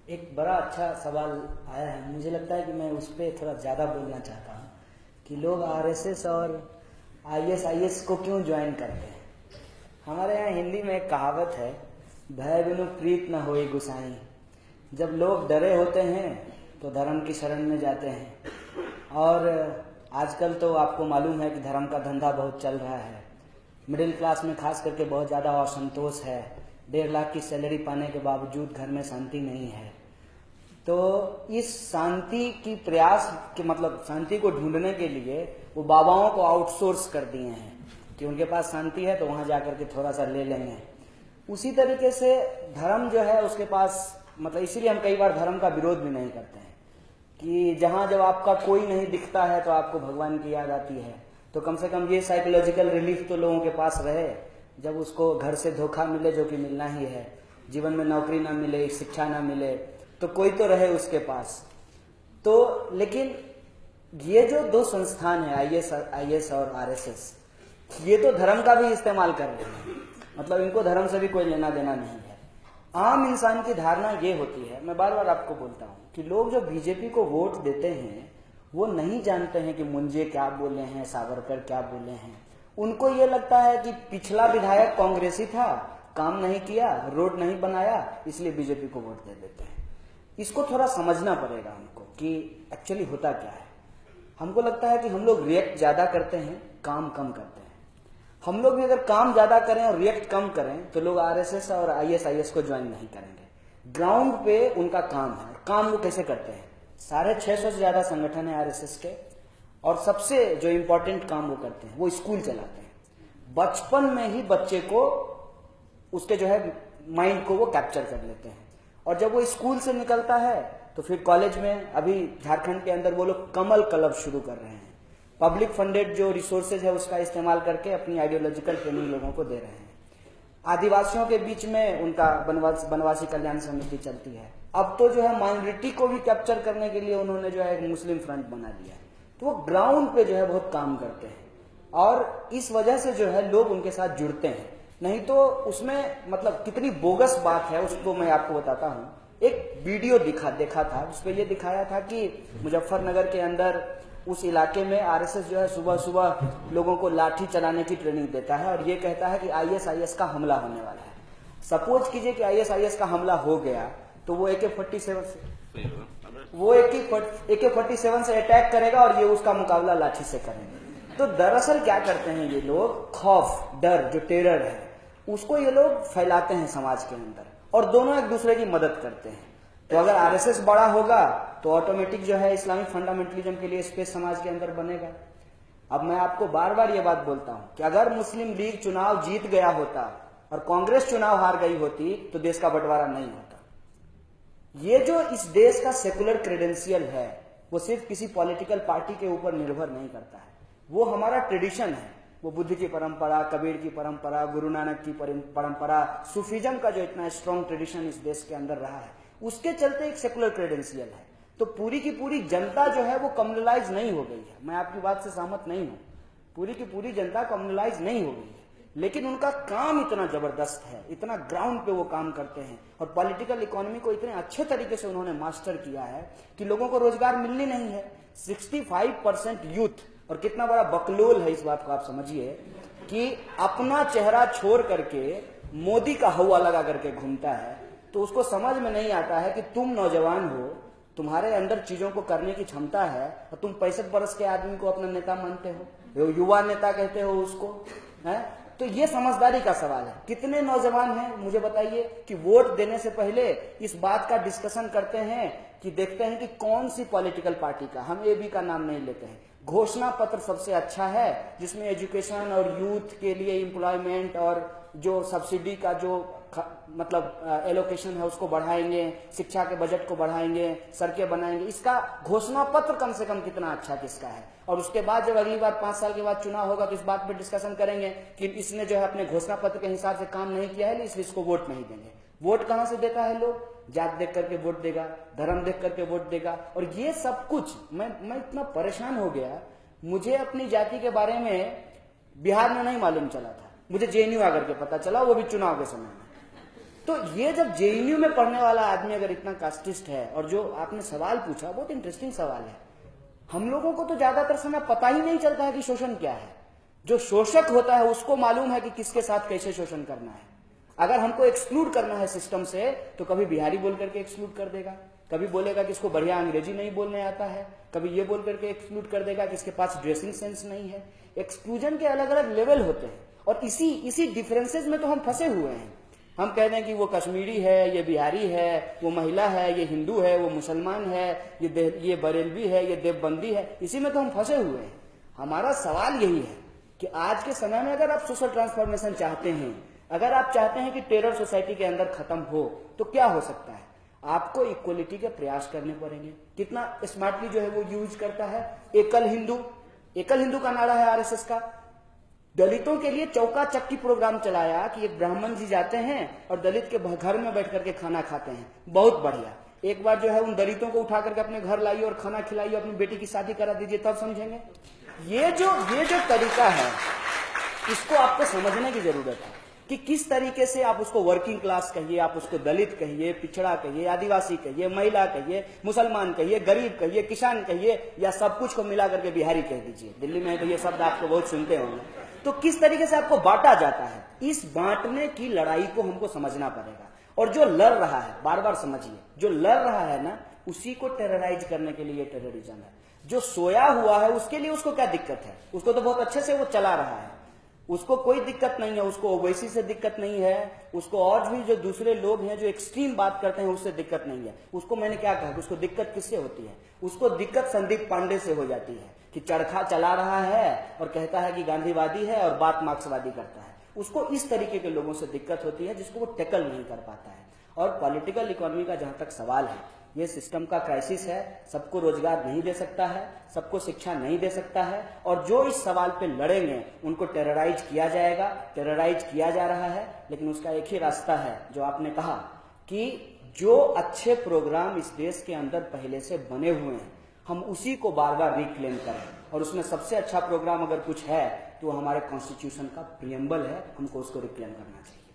एक बड़ा अच्छा सवाल आया है। मुझे लगता है कि मैं उस पर थोड़ा ज़्यादा बोलना चाहता हूँ कि लोग आरएसएस और आईएसआईएस को क्यों ज्वाइन करते हैं। हमारे यहाँ हिंदी में एक कहावत है, भय बिनु प्रीत न होए गुसाई। जब लोग डरे होते हैं तो धर्म की शरण में जाते हैं। और आजकल तो आपको मालूम है कि धर्म का धंधा बहुत चल रहा है। मिडिल क्लास में खास करके बहुत ज़्यादा असंतोष है। 1.5 लाख की सैलरी पाने के बावजूद घर में शांति नहीं है। तो इस शांति की प्रयास के मतलब शांति को ढूंढने के लिए वो बाबाओं को आउटसोर्स कर दिए हैं कि उनके पास शांति है तो वहाँ जाकर के थोड़ा सा ले लेंगे। उसी तरीके से धर्म जो है उसके पास मतलब इसीलिए हम कई बार धर्म का विरोध भी नहीं करते हैं कि जहाँ जब आपका कोई नहीं दिखता है तो आपको भगवान की याद आती है। तो कम से कम ये साइकोलॉजिकल रिलीफ तो लोगों के पास रहे जब उसको घर से धोखा मिले, जो कि मिलना ही है। जीवन में नौकरी ना मिले, शिक्षा ना मिले, तो कोई तो रहे उसके पास। तो लेकिन ये जो दो संस्थान है आईएस और आरएसएस, ये तो धर्म का भी इस्तेमाल कर रहे हैं। मतलब इनको धर्म से भी कोई लेना देना नहीं है। आम इंसान की धारणा ये होती है, मैं बार बार आपको बोलता हूँ कि लोग जो बीजेपी को वोट देते हैं वो नहीं जानते हैं कि मुंजे क्या बोले हैं, सावरकर क्या बोले हैं। उनको ये लगता है कि पिछला विधायक कांग्रेसी था, काम नहीं किया, रोड नहीं बनाया, इसलिए बीजेपी को वोट दे देते हैं। इसको थोड़ा समझना पड़ेगा हमको कि एक्चुअली होता क्या है। हमको लगता है कि हम लोग रिएक्ट ज्यादा करते हैं, काम कम करते हैं। हम लोग भी अगर काम ज्यादा करें और रिएक्ट कम करें तो लोग आरएसएस और आईएसआईएस को ज्वाइन नहीं करेंगे। ग्राउंड पे उनका काम है। काम वो कैसे करते हैं? 650 से ज्यादा संगठन है आरएसएस के, और सबसे जो इम्पोर्टेंट काम वो करते हैं वो स्कूल चलाते हैं। बचपन में ही बच्चे को उसके जो है माइंड को वो कैप्चर कर लेते हैं, और जब वो स्कूल से निकलता है तो फिर कॉलेज में, अभी झारखंड के अंदर वो लोग कमल क्लब शुरू कर रहे हैं। पब्लिक फंडेड जो रिसोर्सेज है उसका इस्तेमाल करके अपनी आइडियोलॉजिकल ट्रेनिंग लोगों को दे रहे हैं। आदिवासियों के बीच में उनका बनवासी कल्याण समिति चलती है। अब तो जो है माइनॉरिटी को भी कैप्चर करने के लिए उन्होंने जो है एक मुस्लिम फ्रंट बना दिया है। तो वो ग्राउंड पे जो है बहुत काम करते हैं, और इस वजह से जो है लोग उनके साथ जुड़ते हैं। नहीं तो उसमें मतलब कितनी बोगस बात है उसको मैं आपको बताता हूँ। एक वीडियो देखा था जिसपे ये दिखाया था कि मुजफ्फरनगर के अंदर उस इलाके में आरएसएस जो है सुबह सुबह लोगों को लाठी चलाने की ट्रेनिंग देता है, और ये कहता है कि आईएसआईएस का हमला होने वाला है। सपोज कीजिए कि आईएसआईएस का हमला हो गया तो वो AK-47 से अटैक करेगा और ये उसका मुकाबला लाठी से करेंगे। तो दरअसल क्या करते हैं ये लोग, खौफ, डर, जो टेरर है उसको ये लोग फैलाते हैं समाज के अंदर, और दोनों एक दूसरे की मदद करते हैं। तो अगर आरएसएस बड़ा होगा तो ऑटोमेटिक जो है इस्लामिक फंडामेंटलिज्म के लिए स्पेस समाज के अंदर बनेगा। अब मैं आपको बार बार ये बात बोलता हूं कि अगर मुस्लिम लीग चुनाव जीत गया होता और कांग्रेस चुनाव हार गई होती तो देश का बंटवारा नहीं होता। ये जो इस देश का सेकुलर क्रेडेंशियल है वो सिर्फ किसी पॉलिटिकल पार्टी के ऊपर निर्भर नहीं करता है। वो हमारा ट्रेडिशन है। वो बुद्ध की परंपरा, कबीर की परंपरा, गुरु नानक की परंपरा, सूफीज्म का जो इतना स्ट्रॉन्ग ट्रेडिशन इस देश के अंदर रहा है, उसके चलते एक सेकुलर क्रेडेंशियल है। तो पूरी की पूरी जनता जो है वो कम्युनलाइज नहीं हो गई है। मैं आपकी बात से सहमत नहीं हूं। पूरी की पूरी जनता कम्युनलाइज नहीं हो गई है, लेकिन उनका काम इतना जबरदस्त है, इतना ग्राउंड पे वो काम करते हैं, और पॉलिटिकल इकोनॉमी को इतने अच्छे तरीके से उन्होंने मास्टर किया है कि लोगों को रोजगार मिलनी नहीं है। 65% यूथ, और कितना बड़ा बकलोल है इस बात को आप समझिए कि अपना चेहरा छोड़ करके मोदी का हवा लगा करके घूमता है। तो उसको समझ में नहीं आता है कि तुम नौजवान हो, तुम्हारे अंदर चीजों को करने की क्षमता है, और तुम 65 वर्ष के आदमी को अपना नेता मानते हो, युवा नेता कहते हो उसको, है? तो ये समझदारी का सवाल है। कितने नौजवान हैं मुझे बताइए कि वोट देने से पहले इस बात का डिस्कशन करते हैं कि देखते हैं कि कौन सी पॉलिटिकल पार्टी का, हम AB का नाम नहीं लेते हैं, घोषणा पत्र सबसे अच्छा है जिसमें एजुकेशन और यूथ के लिए एम्प्लॉयमेंट और जो सब्सिडी का जो मतलब एलोकेशन है उसको बढ़ाएंगे, शिक्षा के बजट को बढ़ाएंगे, सड़कें बनाएंगे। इसका घोषणा पत्र कम से कम कितना अच्छा किसका है। और उसके बाद जब अगली बार 5 साल के बाद चुनाव होगा तो इस बात पर डिस्कशन करेंगे कि इसने जो है अपने घोषणा पत्र के हिसाब से काम नहीं किया है, इसलिए इसको वोट नहीं देंगे। वोट कहां से देता है लोग? जात देख करके वोट देगा, धर्म देख करके वोट देगा। और ये सब कुछ मैं इतना परेशान हो गया। मुझे अपनी जाति के बारे में बिहार में नहीं मालूम चला था, मुझे JNU आकर के पता चला, वो भी चुनाव के समय में। तो ये जब जेएनयू में पढ़ने वाला आदमी अगर इतना कास्टिस्ट है, और जो आपने सवाल पूछा बहुत इंटरेस्टिंग सवाल है, हम लोगों को तो ज्यादातर समय पता ही नहीं चलता है कि शोषण क्या है। जो शोषक होता है उसको मालूम है कि किसके साथ कैसे शोषण करना है। अगर हमको एक्सक्लूड करना है सिस्टम से तो कभी बिहारी बोल करके एक्सक्लूड कर देगा, कभी बोलेगा कि इसको बढ़िया अंग्रेजी नहीं बोलने आता है, कभी ये बोल करके एक्सक्लूड कर देगा कि इसके पास ड्रेसिंग सेंस नहीं है। एक्सक्लूजन के अलग अलग लेवल होते हैं और इसी डिफरेंसेस में तो हम फंसे हुए हैं। हम कहते हैं कि वो कश्मीरी है, ये बिहारी है, वो महिला है, ये हिंदू है, वो मुसलमान है, ये बरेलवी है, ये देवबंदी है, इसी में तो हम फंसे हुए हैं। हमारा सवाल यही है कि आज के समय में अगर आप सोशल ट्रांसफॉर्मेशन चाहते हैं, अगर आप चाहते हैं कि टेरर सोसाइटी के अंदर खत्म हो, तो क्या हो सकता है? आपको इक्वलिटी के प्रयास करने पड़ेंगे। कितना स्मार्टली जो है वो यूज करता है एकल हिंदू का नारा है आरएसएस का। दलितों के लिए चौका चक्की प्रोग्राम चलाया कि एक ब्राह्मण जी जाते हैं और दलित के घर में बैठ करके खाना खाते हैं। बहुत बढ़िया। एक बार जो है उन दलितों को उठा करके अपने घर लाइए और खाना खिलाइए, अपनी बेटी की शादी करा दीजिए, तब समझेंगे। ये जो तरीका है, इसको आपको समझने की जरूरत है कि किस तरीके से आप उसको वर्किंग क्लास कहिए, आप उसको दलित कहिए, पिछड़ा कहिए, आदिवासी कहिए, महिला कहिए, मुसलमान कहिए, गरीब कहिए, किसान कहिए, या सब कुछ को मिला करके बिहारी कह दीजिए। दिल्ली में तो ये शब्द आपको बहुत सुनते होंगे। तो किस तरीके से आपको बांटा जाता है, इस बांटने की लड़ाई को हमको समझना पड़ेगा। और जो लड़ रहा है, बार बार समझिए, जो लड़ रहा है ना, उसी को टेरराइज करने के लिए टेररिज्म है। जो सोया हुआ है उसके लिए उसको क्या दिक्कत है? उसको तो बहुत अच्छे से वो चला रहा है, उसको कोई दिक्कत नहीं है, उसको ओवैसी से दिक्कत नहीं है, उसको और भी जो दूसरे लोग हैं जो एक्सट्रीम बात करते हैं उससे दिक्कत नहीं है। उसको मैंने क्या कहा, उसको दिक्कत किससे होती है? उसको दिक्कत संदीप पांडे से हो जाती है कि चरखा चला रहा है और कहता है कि गांधीवादी है और बात मार्क्सवादी करता है। उसको इस तरीके के लोगों से दिक्कत होती है जिसको वो टैकल नहीं कर पाता है। और पॉलिटिकल इकोनॉमी का जहां तक सवाल है, ये सिस्टम का क्राइसिस है। सबको रोजगार नहीं दे सकता है, सबको शिक्षा नहीं दे सकता है, और जो इस सवाल पे लड़ेंगे उनको टेरराइज किया जाएगा, टेरराइज किया जा रहा है। लेकिन उसका एक ही रास्ता है, जो आपने कहा कि जो अच्छे प्रोग्राम इस देश के अंदर पहले से बने हुए हैं हम उसी को बार बार रिक्लेम करें। और उसमें सबसे अच्छा प्रोग्राम अगर कुछ है तो हमारे कॉन्स्टिट्यूशन का प्रियम्बल है, हमको उसको रिक्लेम करना चाहिए।